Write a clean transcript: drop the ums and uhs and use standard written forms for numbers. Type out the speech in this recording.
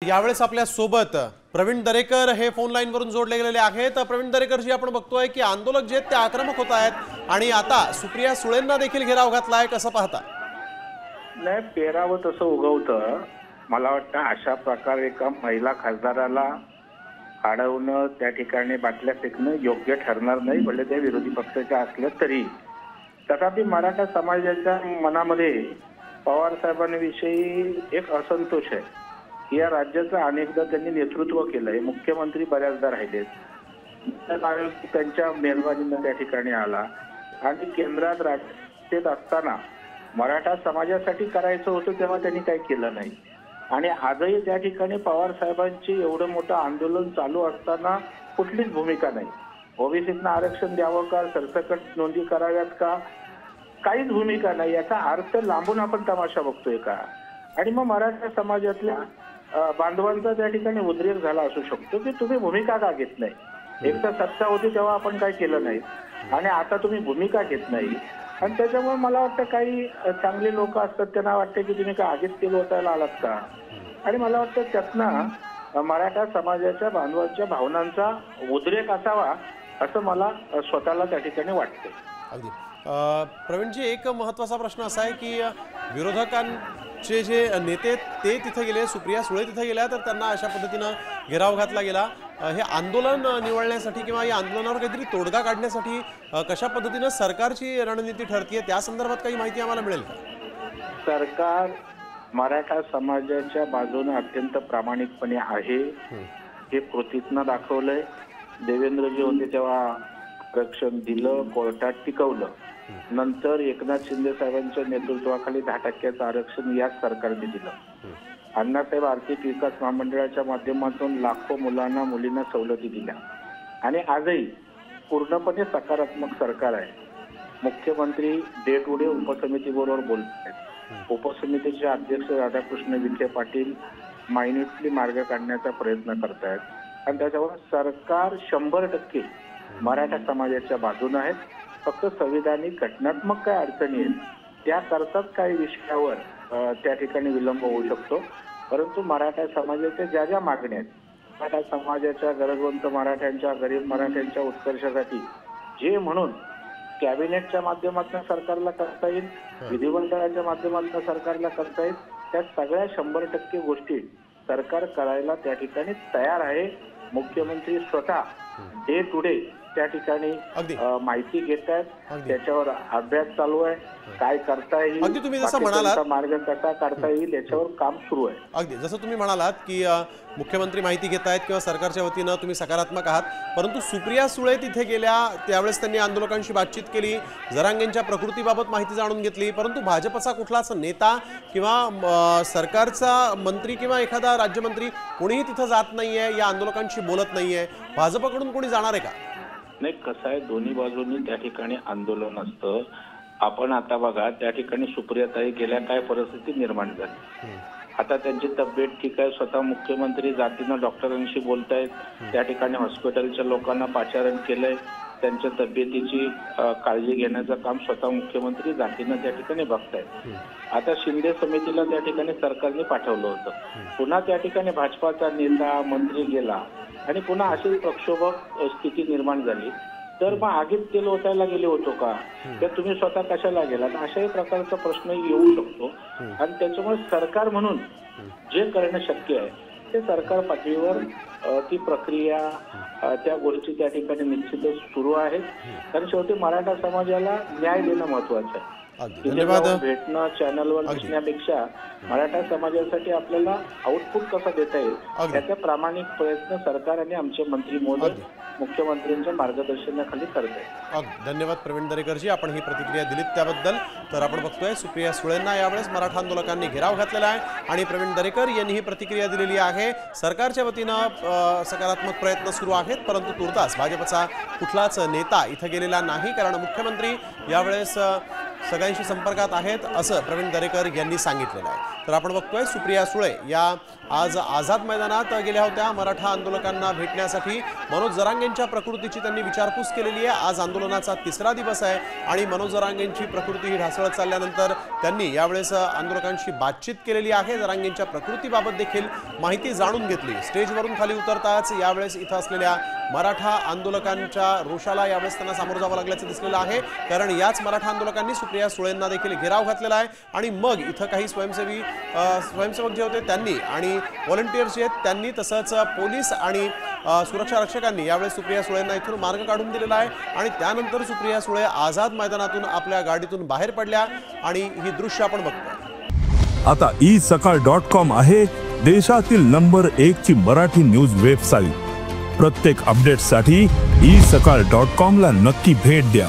यावेळेस आपल्या सोबत प्रवीण दरेकर हे फोन लाईन वरून जोडले गेलेले आहेत। प्रवीण दरेकर जी आपण बघतोय की आंदोलक जे ते आक्रमक होत आहेत आणि आता सुप्रिया सुळेंना देखील घेराव घातलाय, कसं पाहता? नाही, पेरावं तसं उगवतं। मला वाटतं अशा प्रकारे एका महिला खासदाराला अडवणं, त्या ठिकाणी बाटल्या फेकणं योग्य ठरणार नाही, भले ते विरोधी पक्षाच्या असल्या तरी। तथापि मराठा समाजाच्या मनामध्ये पवार साहेबांविषयी एक असंतोष आहे। या राज्याचं अनेकदा त्यांनी नेतृत्व केलंय, मुख्यमंत्री बऱ्याचदा राहिलेत, त्यांच्या मेहरबानीनं त्या ठिकाणी आला आणि केंद्रात राज्यात असताना मराठा समाजासाठी करायचं होतं तेव्हा त्यांनी काही केलं नाही। आणि आजही त्या ठिकाणी पवार साहेबांची एवढं मोठं आंदोलन चालू असताना कुठलीच भूमिका नाही। ओबीसीतनं आरक्षण द्यावं का, सरसकट नोंदी कराव्यात का, काहीच भूमिका नाही। याचा अर्थ लांबून आपण तमाशा बघतोय का? आणि मग मराठा समाजातल्या बांधवांचा त्या ठिकाणी उद्रेक झाला असू शकतो की तुम्ही भूमिका का घेत नाही। एक तर सत्ता होती तेव्हा आपण काय केलं नाही आणि आता तुम्ही भूमिका घेत नाही। आणि त्याच्यामुळे मला वाटतं काही चांगले लोक असतात, त्यांना वाटतं की तुम्ही काय आगीत तेल ओतायला आलात का? आणि मला वाटतं त्यातनं मराठा समाजाच्या बांधवांच्या भावनांचा उद्रेक असावा असं मला स्वतःला त्या ठिकाणी वाटतं। अगदी प्रवीणजी, एक महत्त्वाचा प्रश्न असा आहे की विरोधकांचे जे नेते ते तिथे गेले, सुप्रिया सुळे तिथे गेल्या, तर त्यांना अशा पद्धतीनं घेराव घातला गेला। हे आंदोलन निवळण्यासाठी किंवा या आंदोलनावर काहीतरी तोडगा काढण्यासाठी कशा पद्धतीनं सरकारची रणनीती ठरतीये, त्या संदर्भात काही माहिती आम्हाला मिळेल का? सरकार मराठा समाजाच्या बाजूने अत्यंत प्रामाणिकपणे आहे, हे कृतीतनं दाखवलंय। देवेंद्रजी होते तेव्हा आरक्षण दिलं, कोर्टात टिकवलं, नंतर एकनाथ शिंदे साहेबांच्या नेतृत्वाखाली 10% आरक्षण याच सरकारने दिलं। अण्णासाहेब आर्थिक विकास महामंडळाच्या माध्यमातून लाखो मुलांना मुलींना सवलती दिल्या आणि आजही पूर्णपणे सकारात्मक सरकार आहे। मुख्यमंत्री डे टू डे उपसमितीबरोबर बोलत आहेत। उपसमितीचे अध्यक्ष राधाकृष्ण विखे पाटील मायन्युटली मार्ग काढण्याचा प्रयत्न करतायत आणि त्याच्यावर सरकार 100% मराठा समाजाच्या बाजूने आहेत। फक्त संविधानिक घटनात्मक काय अडचणी आहेत त्या करतात, काही विषयावर त्या ठिकाणी विलंब होऊ शकतो, परंतु मराठा समाजाच्या ज्या ज्या मागण्या आहेत, मराठा समाजाच्या गरजवंत मराठ्यांच्या, गरीब मराठ्यांच्या उत्कर्षासाठी जे म्हणून कॅबिनेटच्या माध्यमातून सरकारला करता येईल, विधिमंडळाच्या माध्यमातून सरकारला करता येईल, त्या सगळ्या 100% गोष्टी सरकार करायला त्या ठिकाणी तयार आहे। मुख्यमंत्री स्वतः डे टू डे त्या ठिकाणी माहिती घेत आहेत, त्याच्यावर अभ्यास चालू आहे, काय करता येईल, अगदी तुम्ही जसं म्हणालात मार्ग कसा काढता येईल याच्यावर काम सुरू आहे। अगदी जसं तुम्ही म्हणालात की मुख्यमंत्री माहिती घेत आहेत किंवा सरकारच्या वतीनं तुम्ही सकारात्मक आहात, परंतु सुप्रिया सुळे तिथे गेल्या त्यावेळेस त्यांनी आंदोलकांशी बातचीत केली, जरांगेंच्या प्रकृतीबाबत माहिती जाणून घेतली, परंतु भाजपचा कुठलाच नेता किंवा सरकारचा मंत्री किंवा एखादा राज्यमंत्री कोणीही तिथं जात नाहीये, या आंदोलकांशी बोलत नाहीये। भाजपकडून कोणी जाणार आहे का? नाही, कसं आहे, दोन्ही बाजूंनी त्या ठिकाणी आंदोलन असतं। आपण आता बघा, त्या ठिकाणी सुप्रियाताई गेल्या काय परिस्थिती निर्माण झाली, आता त्यांची तब्येत ठीक आहे, स्वतः मुख्यमंत्री जातीनं डॉक्टरांशी बोलतायत, त्या ठिकाणी हॉस्पिटलच्या लोकांना पाचारण केलंय, त्यांच्या तब्येतीची काळजी घेण्याचं काम स्वतः मुख्यमंत्री जातीनं त्या ठिकाणी बघतायत। आता शिंदे समितीला त्या ठिकाणी सरकारने पाठवलं होतं, पुन्हा त्या ठिकाणी भाजपाचा नेता मंत्री गेला आणि पुन्हा अशी प्रक्षोभक स्थिती निर्माण झाली, तर मग आगीत तेल ओतायला गेले होतो का, तर तुम्ही स्वतः कशाला गेलात, अशाही प्रकारचा प्रश्न येऊ शकतो। आणि त्याच्यामुळे सरकार म्हणून जे करणं शक्य आहे ते सरकार पातळीवर ती प्रक्रिया, त्या गोष्टी त्या ठिकाणी निश्चितच सुरू आहेत, कारण शेवटी मराठा समाजाला न्याय देणं महत्वाचं आहे। धन्यवाद। भेटणं, चॅनलवर दिसण्यापेक्षा मराठा समाजासाठी आपल्याला आउटपुट कसा देता येईल त्याचा प्रामाणिक प्रयत्न सरकार आणि आमचे मंत्री महोदय मुख्यमंत्र्यांच्या मार्गदर्शनाखाली करत आहेत। धन्यवाद प्रवीण दरेकरजी, आपण ही प्रतिक्रिया दिलीत त्याबद्दल। तर आपण बघतोय सुप्रिया सुळेंना यावेळेस मराठा आंदोलकांनी घेराव घातलेला आहे आणि प्रवीण दरेकर यांनी ही प्रतिक्रिया दिलेली आहे। सरकारच्या वतीनं सकारात्मक प्रयत्न सुरू आहेत, परंतु तुर्तास भाजपचा कुठलाच नेता इथं गेलेला नाही, कारण मुख्यमंत्री यावेळेस सगळ्यांशी संपर्कात आहेत असं प्रवीण दरेकर यांनी सांगितलेलं आहे। तर आपण बघतोय सुप्रिया सुळे या आज आझाद मैदानात गेल्या होत्या मराठा आंदोलकांना भेटण्यासाठी। मनोज जरांगेंच्या प्रकृतीची त्यांनी विचारपूस केलेली आहे। आज आंदोलनाचा तिसरा दिवस आहे आणि मनोज जरांगेंची प्रकृती ही ढासळत चालल्यानंतर त्यांनी यावेळेस आंदोलकांशी बातचीत केलेली आहे। जरांगेंच्या प्रकृतीबाबत देखील माहिती जाणून घेतली। स्टेजवरून खाली उतरताच यावेळेस इथं असलेल्या मराठा आंदोलकांच्या रोषाला यावेळेस त्यांना सामोरं जावं लागल्याचं दिसलेलं आहे, कारण याच मराठा आंदोलकांनी सुप्रिया सुळेंना देखील घेराव घातलेला आहे आणि मग इथं काही स्वयंसेवक जे होते त्यांनी आणि व्हॉलंटियर्स जे आहेत त्यांनी तसंच पोलीस आणि सुरक्षा रक्षकांनी यावेळेस सुप्रिया सुळेंना इथून मार्ग काढून दिलेला आहे आणि त्यानंतर सुप्रिया सुळे आझाद मैदानातून आपल्या गाडीतून बाहेर पडल्या आणि ही दृश्य आपण बघतोय। आता isakal.com आहे देशातील नंबर 1 ची मराठी न्यूज वेबसाईट। प्रत्येक अपडेटसाठी isakal.com ला नक्की भेट द्या।